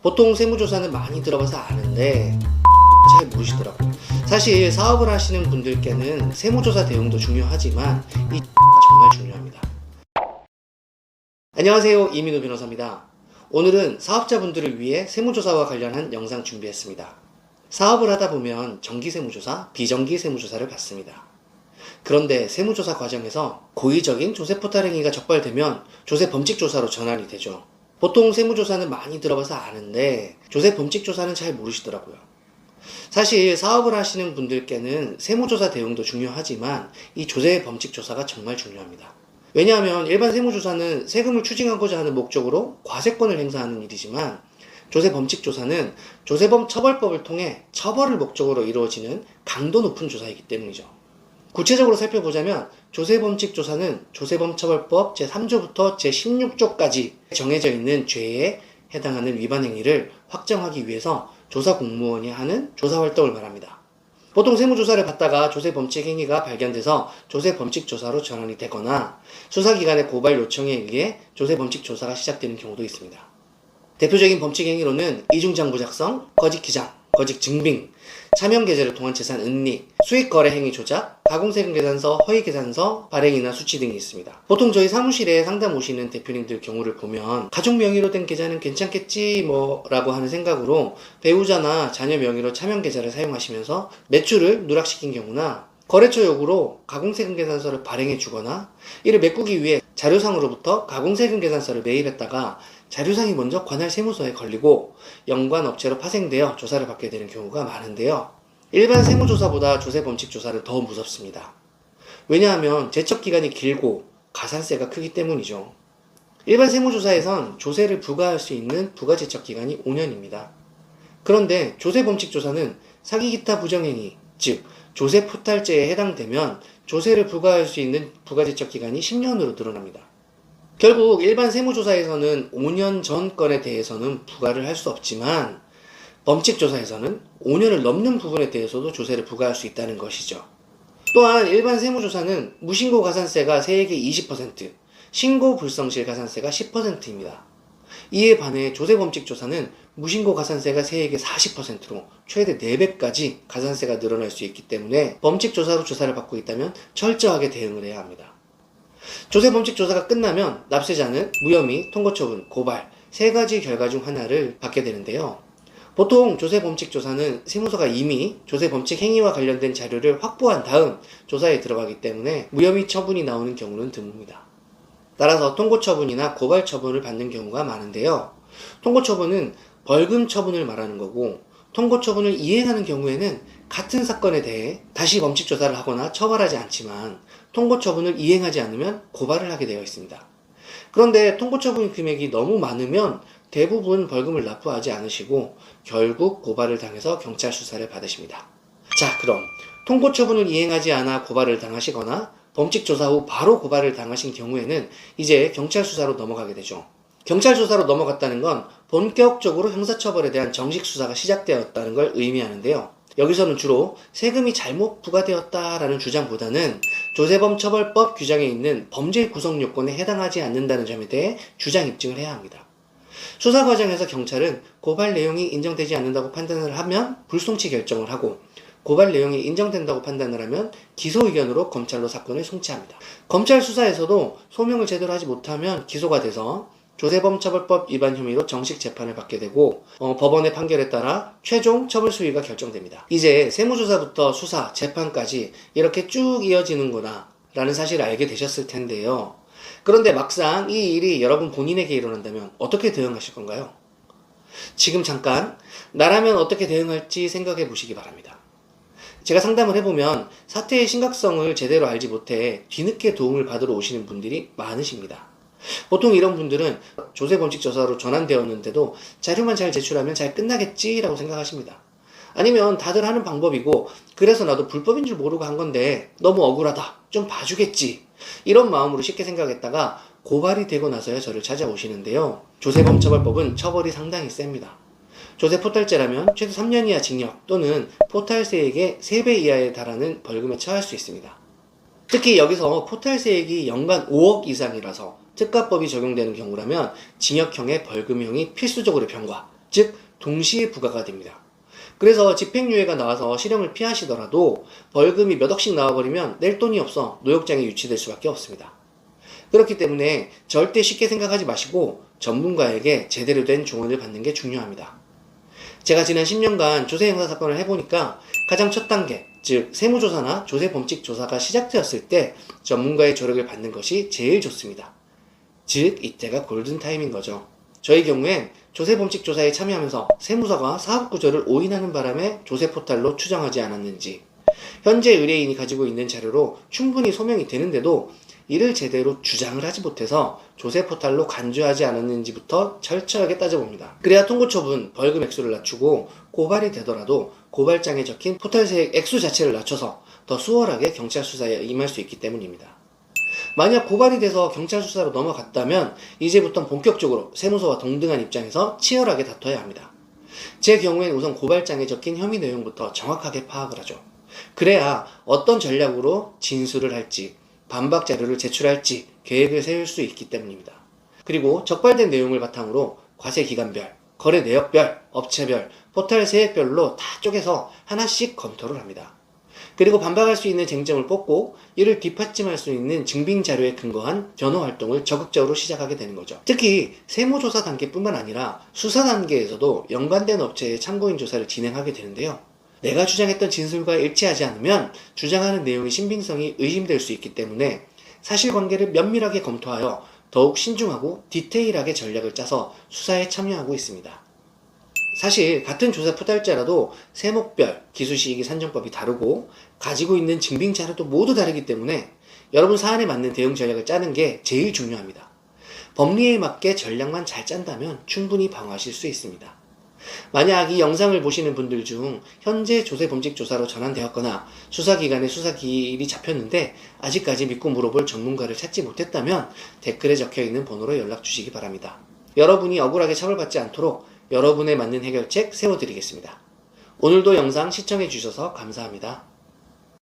보통 세무조사는 많이 들어봐서 아는데 잘 모르시더라고요. 사실 사업을 하시는 분들께는 세무조사 대응도 중요하지만 이 정말 중요합니다. 안녕하세요, 이민우 변호사입니다. 오늘은 사업자분들을 위해 세무조사와 관련한 영상 준비했습니다. 사업을 하다 보면 정기세무조사, 비정기세무조사를 받습니다. 그런데 세무조사 과정에서 고의적인 조세포탈 행위가 적발되면 조세범칙조사로 전환이 되죠. 보통 세무조사는 많이 들어봐서 아는데 조세범칙조사는 잘 모르시더라고요. 사실 사업을 하시는 분들께는 세무조사 대응도 중요하지만 이 조세범칙조사가 정말 중요합니다. 왜냐하면 일반 세무조사는 세금을 추징하고자 하는 목적으로 과세권을 행사하는 일이지만 조세범칙조사는 조세범처벌법을 통해 처벌을 목적으로 이루어지는 강도 높은 조사이기 때문이죠. 구체적으로 살펴보자면 조세범칙조사는 조세범처벌법 제3조부터 제16조까지 정해져 있는 죄에 해당하는 위반 행위를 확정하기 위해서 조사 공무원이 하는 조사활동을 말합니다. 보통 세무조사를 받다가 조세범칙 행위가 발견돼서 조세범칙조사로 전환이 되거나 수사기관의 고발 요청에 의해 조세범칙조사가 시작되는 경우도 있습니다. 대표적인 범칙 행위로는 이중장부 작성, 거짓 기장, 거짓 증빙, 차명계좌를 통한 재산 은닉, 수익거래 행위 조작, 가공세금 계산서, 허위계산서, 발행이나 수취 등이 있습니다. 보통 저희 사무실에 상담 오시는 대표님들 경우를 보면 가족 명의로 된 계좌는 괜찮겠지 라고 하는 생각으로 배우자나 자녀 명의로 차명계좌를 사용하시면서 매출을 누락시킨 경우나 거래처 요구로 가공세금 계산서를 발행해 주거나 이를 메꾸기 위해 자료상으로부터 가공세금 계산서를 매입했다가 자료상이 먼저 관할 세무서에 걸리고 연관 업체로 파생되어 조사를 받게 되는 경우가 많은데요. 일반 세무조사보다 조세범칙조사는 더 무섭습니다. 왜냐하면 제척기간이 길고 가산세가 크기 때문이죠. 일반 세무조사에선 조세를 부과할 수 있는 부과제척기간이 5년입니다. 그런데 조세범칙조사는 사기기타 부정행위, 즉 조세포탈죄에 해당되면 조세를 부과할 수 있는 부과제척기간이 10년으로 늘어납니다. 결국 일반 세무조사에서는 5년 전 건에 대해서는 부과를 할 수 없지만 범칙조사에서는 5년을 넘는 부분에 대해서도 조세를 부과할 수 있다는 것이죠. 또한 일반 세무조사는 무신고 가산세가 세액의 20%, 신고 불성실 가산세가 10%입니다. 이에 반해 조세범칙조사는 무신고 가산세가 세액의 40%로 최대 4배까지 가산세가 늘어날 수 있기 때문에 범칙조사로 조사를 받고 있다면 철저하게 대응을 해야 합니다. 조세범칙조사가 끝나면 납세자는 무혐의, 통고처분, 고발 3가지 결과 중 하나를 받게 되는데요. 보통 조세범칙조사는 세무서가 이미 조세범칙 행위와 관련된 자료를 확보한 다음 조사에 들어가기 때문에 무혐의 처분이 나오는 경우는 드뭅니다. 따라서 통고처분이나 고발처분을 받는 경우가 많은데요. 통고처분은 벌금 처분을 말하는 거고 통고처분을 이행하는 경우에는 같은 사건에 대해 다시 범칙조사를 하거나 처벌하지 않지만 통고처분을 이행하지 않으면 고발을 하게 되어 있습니다. 그런데 통고처분 금액이 너무 많으면 대부분 벌금을 납부하지 않으시고 결국 고발을 당해서 경찰 수사를 받으십니다. 자, 그럼 통고처분을 이행하지 않아 고발을 당하시거나 범칙조사 후 바로 고발을 당하신 경우에는 이제 경찰 수사로 넘어가게 되죠. 경찰 수사로 넘어갔다는 건 본격적으로 형사처벌에 대한 정식 수사가 시작되었다는 걸 의미하는데요. 여기서는 주로 세금이 잘못 부과되었다라는 주장보다는 조세범처벌법 규정에 있는 범죄 구성 요건에 해당하지 않는다는 점에 대해 주장 입증을 해야 합니다. 수사 과정에서 경찰은 고발 내용이 인정되지 않는다고 판단을 하면 불송치 결정을 하고 고발 내용이 인정된다고 판단을 하면 기소 의견으로 검찰로 사건을 송치합니다. 검찰 수사에서도 소명을 제대로 하지 못하면 기소가 돼서 조세범처벌법 위반 혐의로 정식 재판을 받게 되고 법원의 판결에 따라 최종 처벌 수위가 결정됩니다. 이제 세무조사부터 수사, 재판까지 이렇게 쭉 이어지는구나 라는 사실을 알게 되셨을 텐데요. 그런데 막상 이 일이 여러분 본인에게 일어난다면 어떻게 대응하실 건가요? 지금 잠깐 나라면 어떻게 대응할지 생각해 보시기 바랍니다. 제가 상담을 해보면 사태의 심각성을 제대로 알지 못해 뒤늦게 도움을 받으러 오시는 분들이 많으십니다. 보통 이런 분들은 조세범칙조사로 전환되었는데도 자료만 잘 제출하면 잘 끝나겠지라고 생각하십니다. 아니면 다들 하는 방법이고 그래서 나도 불법인 줄 모르고 한 건데 너무 억울하다, 좀 봐주겠지 이런 마음으로 쉽게 생각했다가 고발이 되고 나서야 저를 찾아오시는데요. 조세범처벌법은 처벌이 상당히 셉니다. 조세포탈죄라면 최소 3년 이하 징역 또는 포탈세액의 3배 이하에 달하는 벌금에 처할 수 있습니다. 특히 여기서 포탈세액이 연간 5억 이상이라서 특가법이 적용되는 경우라면 징역형의 벌금형이 필수적으로 병과, 즉 동시에 부과가 됩니다. 그래서 집행유예가 나와서 실형을 피하시더라도 벌금이 몇 억씩 나와버리면 낼 돈이 없어 노역장에 유치될 수밖에 없습니다. 그렇기 때문에 절대 쉽게 생각하지 마시고 전문가에게 제대로 된 조언을 받는 게 중요합니다. 제가 지난 10년간 조세 형사 사건을 해보니까 가장 첫 단계, 즉 세무조사나 조세범칙조사가 시작되었을 때 전문가의 조력을 받는 것이 제일 좋습니다. 즉 이때가 골든타임인 거죠. 저희 경우엔 조세범칙조사에 참여하면서 세무서가 사업구조를 오인하는 바람에 조세포탈로 추정하지 않았는지, 현재 의뢰인이 가지고 있는 자료로 충분히 소명이 되는데도 이를 제대로 주장을 하지 못해서 조세포탈로 간주하지 않았는지부터 철저하게 따져봅니다. 그래야 통고처분, 벌금 액수를 낮추고 고발이 되더라도 고발장에 적힌 포탈세액 액수 자체를 낮춰서 더 수월하게 경찰 수사에 임할 수 있기 때문입니다. 만약 고발이 돼서 경찰 수사로 넘어갔다면 이제부터 본격적으로 세무서와 동등한 입장에서 치열하게 다퉈야 합니다. 제 경우엔 우선 고발장에 적힌 혐의 내용부터 정확하게 파악을 하죠. 그래야 어떤 전략으로 진술을 할지, 반박 자료를 제출할지 계획을 세울 수 있기 때문입니다. 그리고 적발된 내용을 바탕으로 과세기간별, 거래 내역별, 업체별, 포탈 세액별로 다 쪼개서 하나씩 검토를 합니다. 그리고 반박할 수 있는 쟁점을 뽑고 이를 뒷받침할 수 있는 증빙 자료에 근거한 변호 활동을 적극적으로 시작하게 되는 거죠. 특히 세무조사 단계뿐만 아니라 수사 단계에서도 연관된 업체의 참고인 조사를 진행하게 되는데요. 내가 주장했던 진술과 일치하지 않으면 주장하는 내용의 신빙성이 의심될 수 있기 때문에 사실관계를 면밀하게 검토하여 더욱 신중하고 디테일하게 전략을 짜서 수사에 참여하고 있습니다. 사실 같은 조사 포탈자라도 세목별 기수시익의 산정법이 다르고 가지고 있는 증빙 자료도 모두 다르기 때문에 여러분 사안에 맞는 대응 전략을 짜는 게 제일 중요합니다. 법리에 맞게 전략만 잘 짠다면 충분히 방어하실 수 있습니다. 만약 이 영상을 보시는 분들 중 현재 조세범칙조사로 전환되었거나 수사기관에 수사기일이 잡혔는데 아직까지 믿고 물어볼 전문가를 찾지 못했다면 댓글에 적혀있는 번호로 연락 주시기 바랍니다. 여러분이 억울하게 처벌받지 않도록 여러분에 맞는 해결책 세워드리겠습니다. 오늘도 영상 시청해 주셔서 감사합니다.